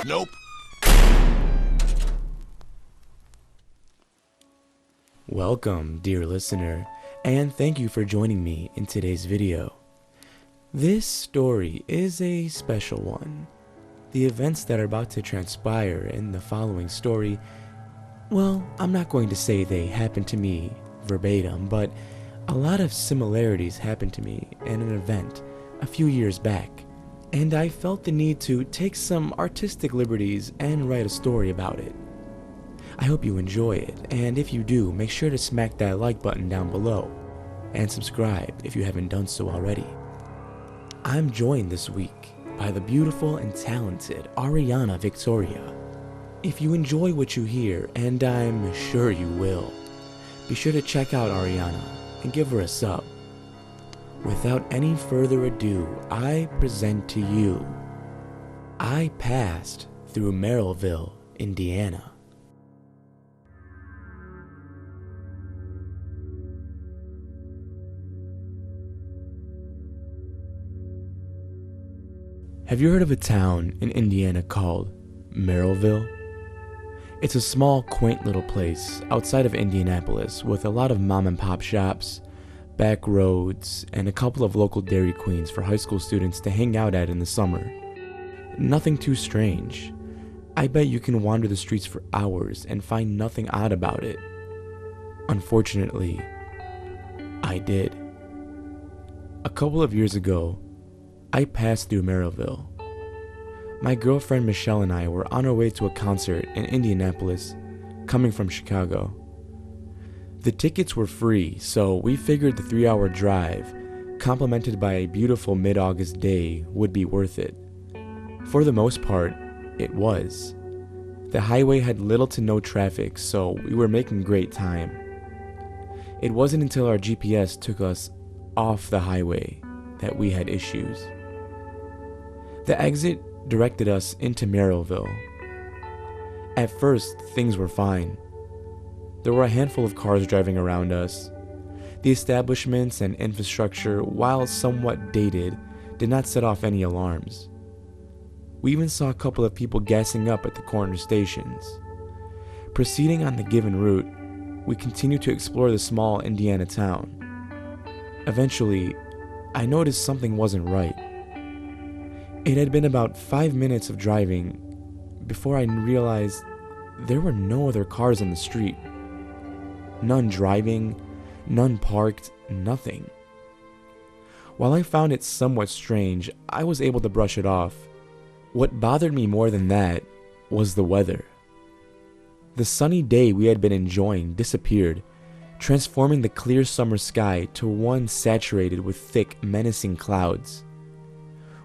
Nope. Welcome, dear listener, and thank you for joining me in today's video. This story is a special one. The events that are about to transpire in the following story, well, I'm not going to say they happened to me verbatim, but a lot of similarities happened to me in an event a few years back, and I felt the need to take some artistic liberties and write a story about it. I hope you enjoy it, and if you do, make sure to smack that like button down below, and subscribe if you haven't done so already. I'm joined this week by the beautiful and talented Ahriannah Victoria. If you enjoy what you hear, and I'm sure you will, be sure to check out Ahriannah and give her a sub. Without any further ado, I present to you, I Passed Through Merrillville, Indiana. Have you heard of a town in Indiana called Merrillville? It's a small, quaint little place outside of Indianapolis with a lot of mom and pop shops, back roads, and a couple of local Dairy Queens for high school students to hang out at in the summer. Nothing too strange. I bet you can wander the streets for hours and find nothing odd about it. Unfortunately, I did. A couple of years ago, I passed through Merrillville. My girlfriend Michelle and I were on our way to a concert in Indianapolis, coming from Chicago. The tickets were free, so we figured the 3-hour drive, complemented by a beautiful mid-August day, would be worth it. For the most part, it was. The highway had little to no traffic, so we were making great time. It wasn't until our GPS took us off the highway that we had issues. The exit directed us into Merrillville. At first, things were fine. There were a handful of cars driving around us. The establishments and infrastructure, while somewhat dated, did not set off any alarms. We even saw a couple of people gassing up at the corner stations. Proceeding on the given route, we continued to explore the small Indiana town. Eventually, I noticed something wasn't right. It had been about 5 minutes of driving before I realized there were no other cars on the street. None driving, none parked, nothing. While I found it somewhat strange, I was able to brush it off. What bothered me more than that was the weather. The sunny day we had been enjoying disappeared, transforming the clear summer sky to one saturated with thick, menacing clouds.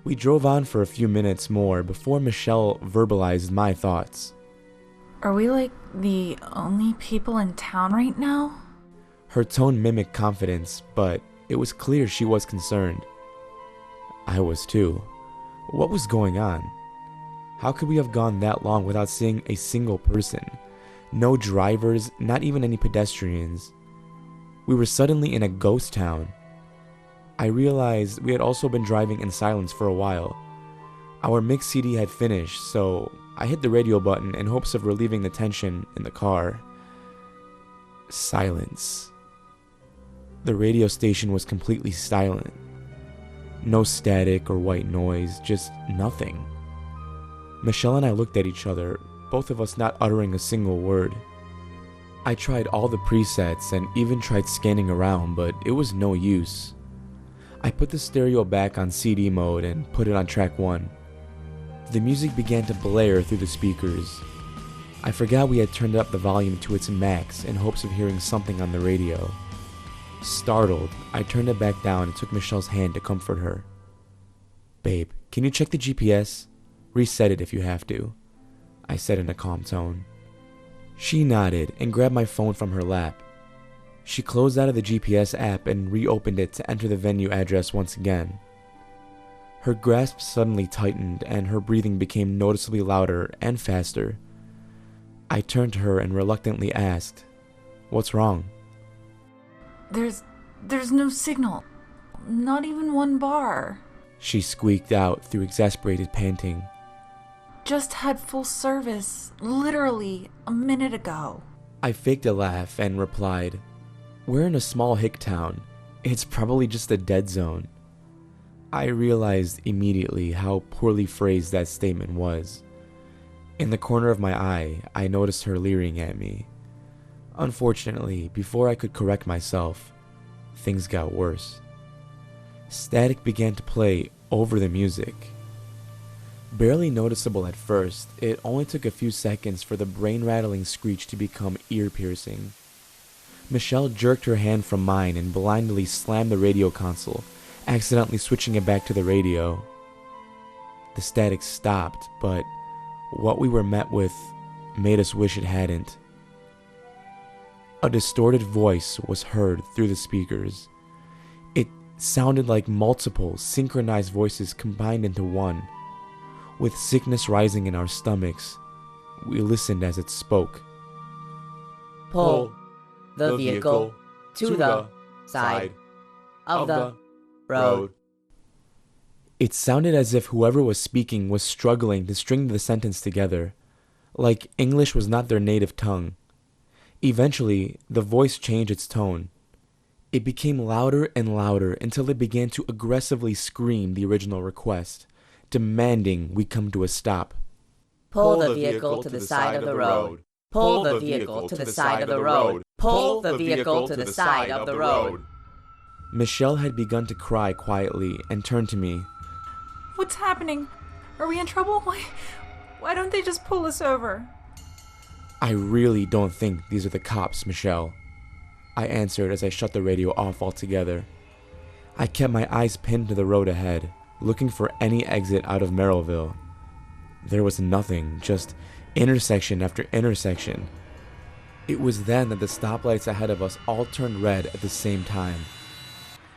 We drove on for a few minutes more before Michelle verbalized my thoughts. Are we like the only people in town right now? Her tone mimicked confidence, but it was clear she was concerned. I was too. What was going on? How could we have gone that long without seeing a single person? No drivers, not even any pedestrians. We were suddenly in a ghost town. I realized we had also been driving in silence for a while. Our mix CD had finished, so I hit the radio button in hopes of relieving the tension in the car. Silence. The radio station was completely silent. No static or white noise, just nothing. Michelle and I looked at each other, both of us not uttering a single word. I tried all the presets and even tried scanning around, but it was no use. I put the stereo back on CD mode and put it on track 1. The music began to blare through the speakers. I forgot we had turned up the volume to its max in hopes of hearing something on the radio. Startled, I turned it back down and took Michelle's hand to comfort her. "Babe, can you check the GPS? Reset it if you have to," I said in a calm tone. She nodded and grabbed my phone from her lap. She closed out of the GPS app and reopened it to enter the venue address once again. Her grasp suddenly tightened and her breathing became noticeably louder and faster. I turned to her and reluctantly asked, "What's wrong?" There's no signal. Not even one bar. She squeaked out through exasperated panting. just had full service, literally a minute ago. I faked a laugh and replied, "We're in a small hick town. It's probably just a dead zone." I realized immediately how poorly phrased that statement was. In the corner of my eye, I noticed her leering at me. Unfortunately, before I could correct myself, things got worse. Static began to play over the music. Barely noticeable at first, it only took a few seconds for the brain-rattling screech to become ear-piercing. Michelle jerked her hand from mine and blindly slammed the radio console, accidentally switching it back to the radio. The static stopped, but what we were met with made us wish it hadn't. A distorted voice was heard through the speakers. It sounded like multiple synchronized voices combined into one. With sickness rising in our stomachs, we listened as it spoke. Pull the vehicle to the side of the road. It sounded as if whoever was speaking was struggling to string the sentence together, like English was not their native tongue. Eventually, the voice changed its tone. It became louder and louder until it began to aggressively scream the original request, demanding we come to a stop. Pull the vehicle to the side of the road. Pull the vehicle to the side of the road. Pull the vehicle to the side of the road. Michelle had begun to cry quietly and turned to me. What's happening? Are we in trouble? Why don't they just pull us over? "I really don't think these are the cops, Michelle," I answered as I shut the radio off altogether. I kept my eyes pinned to the road ahead, looking for any exit out of Merrillville. There was nothing, just intersection after intersection. It was then that the stoplights ahead of us all turned red at the same time.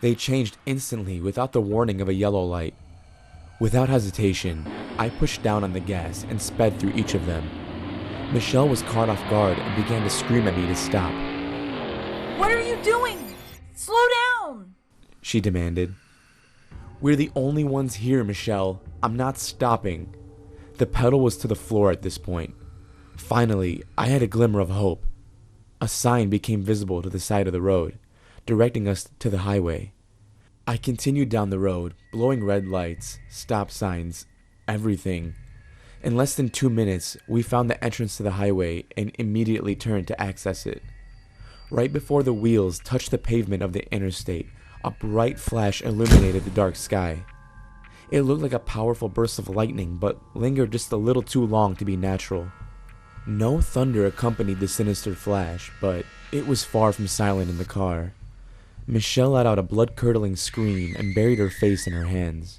They changed instantly without the warning of a yellow light. Without hesitation, I pushed down on the gas and sped through each of them. Michelle was caught off guard and began to scream at me to stop. What are you doing? Slow down! She demanded. "We're the only ones here, Michelle. I'm not stopping." The pedal was to the floor at this point. Finally, I had a glimmer of hope. A sign became visible to the side of the road, directing us to the highway. I continued down the road, blowing red lights, stop signs, everything. In less than 2 minutes, we found the entrance to the highway and immediately turned to access it. Right before the wheels touched the pavement of the interstate, a bright flash illuminated the dark sky. It looked like a powerful burst of lightning, but lingered just a little too long to be natural. No thunder accompanied the sinister flash, but it was far from silent in the car. Michelle let out a blood-curdling scream and buried her face in her hands.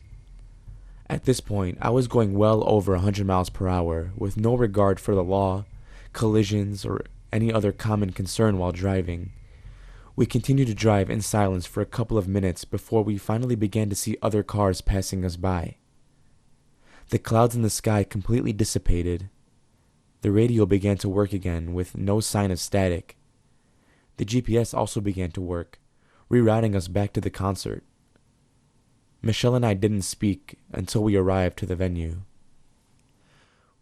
At this point, I was going well over 100 miles per hour, with no regard for the law, collisions, or any other common concern while driving. We continued to drive in silence for a couple of minutes before we finally began to see other cars passing us by. The clouds in the sky completely dissipated. The radio began to work again with no sign of static. The GPS also began to work, rerouting us back to the concert. Michelle and I didn't speak until we arrived to the venue.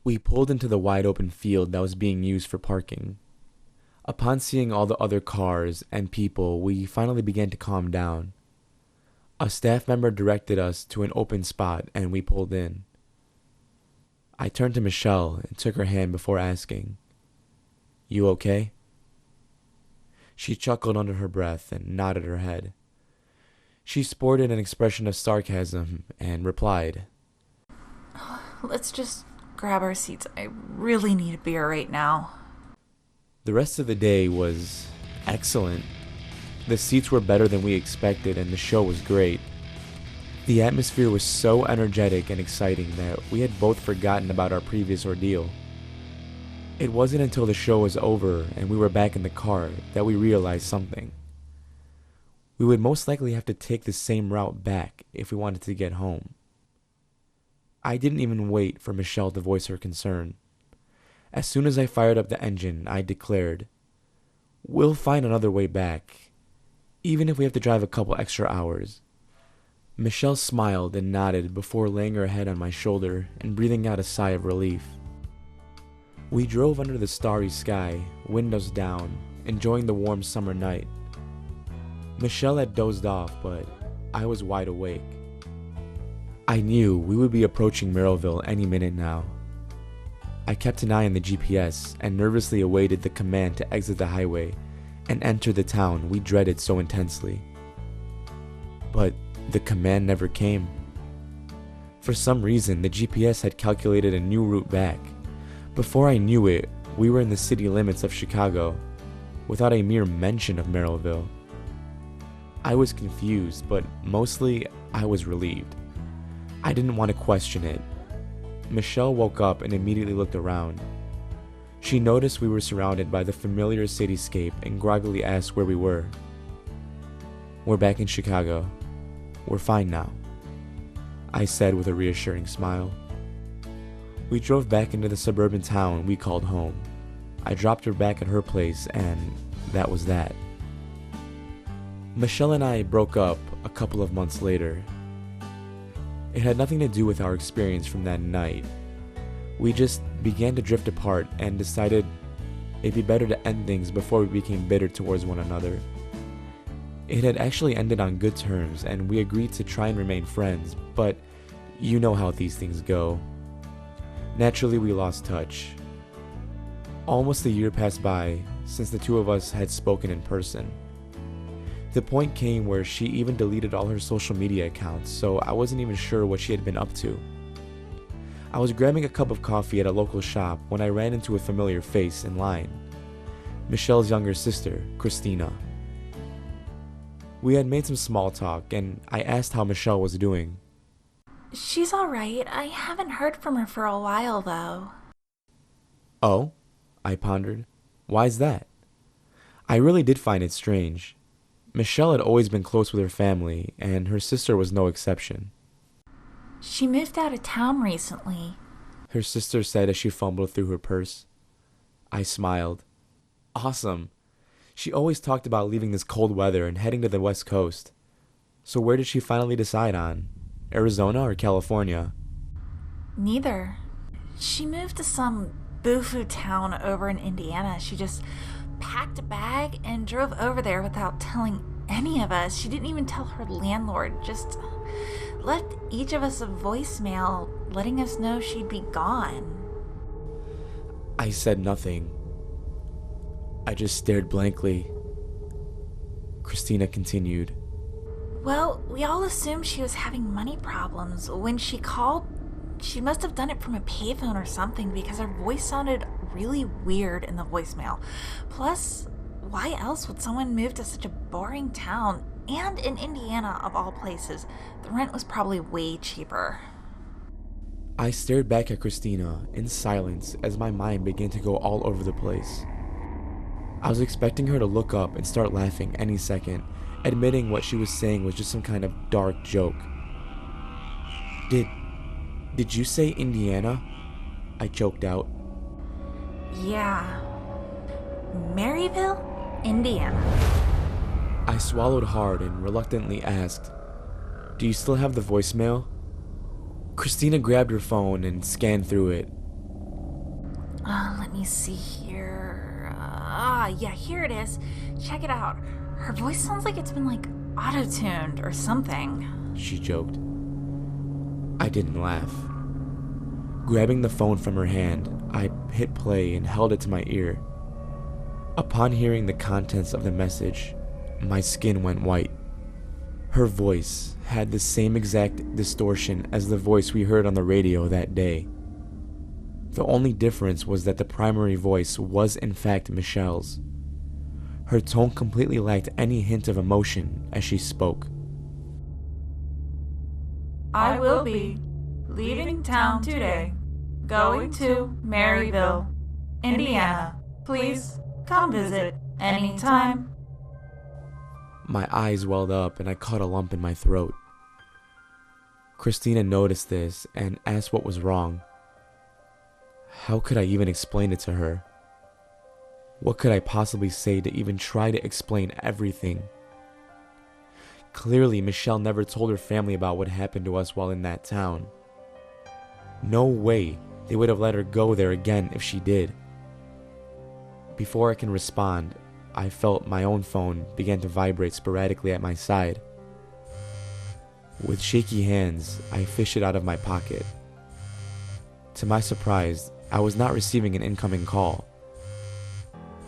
We pulled into the wide open field that was being used for parking. Upon seeing all the other cars and people, we finally began to calm down. A staff member directed us to an open spot and we pulled in. I turned to Michelle and took her hand before asking, "You okay?" She chuckled under her breath and nodded her head. She sported an expression of sarcasm and replied, Let's just grab our seats. I really need a beer right now. The rest of the day was excellent. The seats were better than we expected and the show was great. The atmosphere was so energetic and exciting that we had both forgotten about our previous ordeal. It wasn't until the show was over and we were back in the car that we realized something. We would most likely have to take the same route back if we wanted to get home. I didn't even wait for Michelle to voice her concern. As soon as I fired up the engine, I declared, "We'll find another way back, even if we have to drive a couple extra hours. Michelle smiled and nodded before laying her head on my shoulder and breathing out a sigh of relief. We drove under the starry sky, windows down, enjoying the warm summer night. Michelle had dozed off, but I was wide awake. I knew we would be approaching Merrillville any minute now. I kept an eye on the GPS and nervously awaited the command to exit the highway and enter the town we dreaded so intensely. But the command never came. For some reason, the GPS had calculated a new route back. Before I knew it, we were in the city limits of Chicago, without a mere mention of Merrillville. I was confused, but mostly I was relieved. I didn't want to question it. Michelle woke up and immediately looked around. She noticed we were surrounded by the familiar cityscape and groggily asked where we were. "We're back in Chicago. We're fine now," I said with a reassuring smile. We drove back into the suburban town we called home. I dropped her back at her place, and that was that. Michelle and I broke up a couple of months later. It had nothing to do with our experience from that night. We just began to drift apart and decided it'd be better to end things before we became bitter towards one another. It had actually ended on good terms, and we agreed to try and remain friends, but you know how these things go. Naturally, we lost touch. Almost a year passed by since the two of us had spoken in person. The point came where she even deleted all her social media accounts, so I wasn't even sure what she had been up to. I was grabbing a cup of coffee at a local shop when I ran into a familiar face in line. Michelle's younger sister, Christina. We had made some small talk, and I asked how Michelle was doing. She's alright. I haven't heard from her for a while, though. Oh? I pondered. Why's that? I really did find it strange. Michelle had always been close with her family, and her sister was no exception. She moved out of town recently, her sister said as she fumbled through her purse. I smiled. Awesome. She always talked about leaving this cold weather and heading to the West Coast. So where did she finally decide on? Arizona or California? Neither. She moved to some boo-foo town over in Indiana. She just packed a bag and drove over there without telling any of us. She didn't even tell her landlord, just left each of us a voicemail letting us know she'd be gone. I said nothing. I just stared blankly. Christina continued. Well, we all assumed she was having money problems. When she called, she must have done it from a payphone or something because her voice sounded really weird in the voicemail. Plus, why else would someone move to such a boring town? And in Indiana, of all places, the rent was probably way cheaper. I stared back at Christina in silence as my mind began to go all over the place. I was expecting her to look up and start laughing any second, admitting what she was saying was just some kind of dark joke. Did you say Indiana? I choked out. Yeah. Merrillville, Indiana. I swallowed hard and reluctantly asked, "Do you still have the voicemail?" Christina grabbed her phone and scanned through it. Let me see here. Yeah, here it is. Check it out. Her voice sounds like it's been auto-tuned or something. She joked. I didn't laugh. Grabbing the phone from her hand, I hit play and held it to my ear. Upon hearing the contents of the message, my skin went white. Her voice had the same exact distortion as the voice we heard on the radio that day. The only difference was that the primary voice was in fact Michelle's. Her tone completely lacked any hint of emotion as she spoke. I will be leaving town today, going to Merrillville, Indiana. Please come visit anytime. My eyes welled up and I caught a lump in my throat. Christina noticed this and asked what was wrong. How could I even explain it to her? What could I possibly say to even try to explain everything? Clearly, Michelle never told her family about what happened to us while in that town. No way they would have let her go there again if she did. Before I can respond, I felt my own phone begin to vibrate sporadically at my side. With shaky hands, I fished it out of my pocket. To my surprise, I was not receiving an incoming call.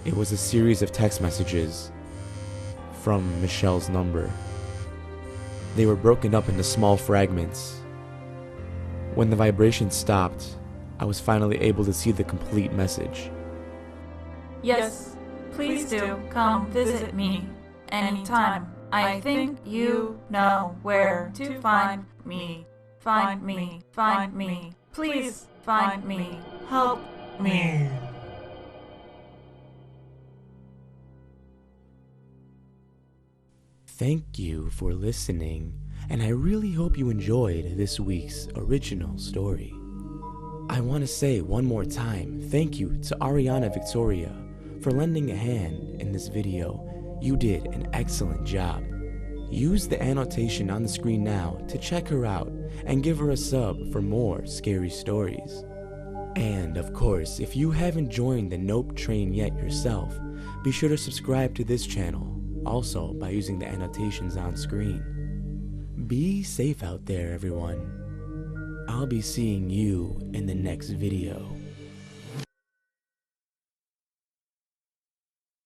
It was a series of text messages from Michelle's number. They were broken up into small fragments. When the vibration stopped, I was finally able to see the complete message. Yes, please do come visit me anytime. I think you know where to find me. Find me, find me. Please find me. Help me. Thank you for listening, and I really hope you enjoyed this week's original story. I want to say one more time, thank you to Ahriannah Victoria for lending a hand in this video. You did an excellent job. Use the annotation on the screen now to check her out and give her a sub for more scary stories. And of course, if you haven't joined the Nope train yet yourself, be sure to subscribe to this channel, also by using the annotations on screen. Be safe out there, everyone. I'll be seeing you in the next video.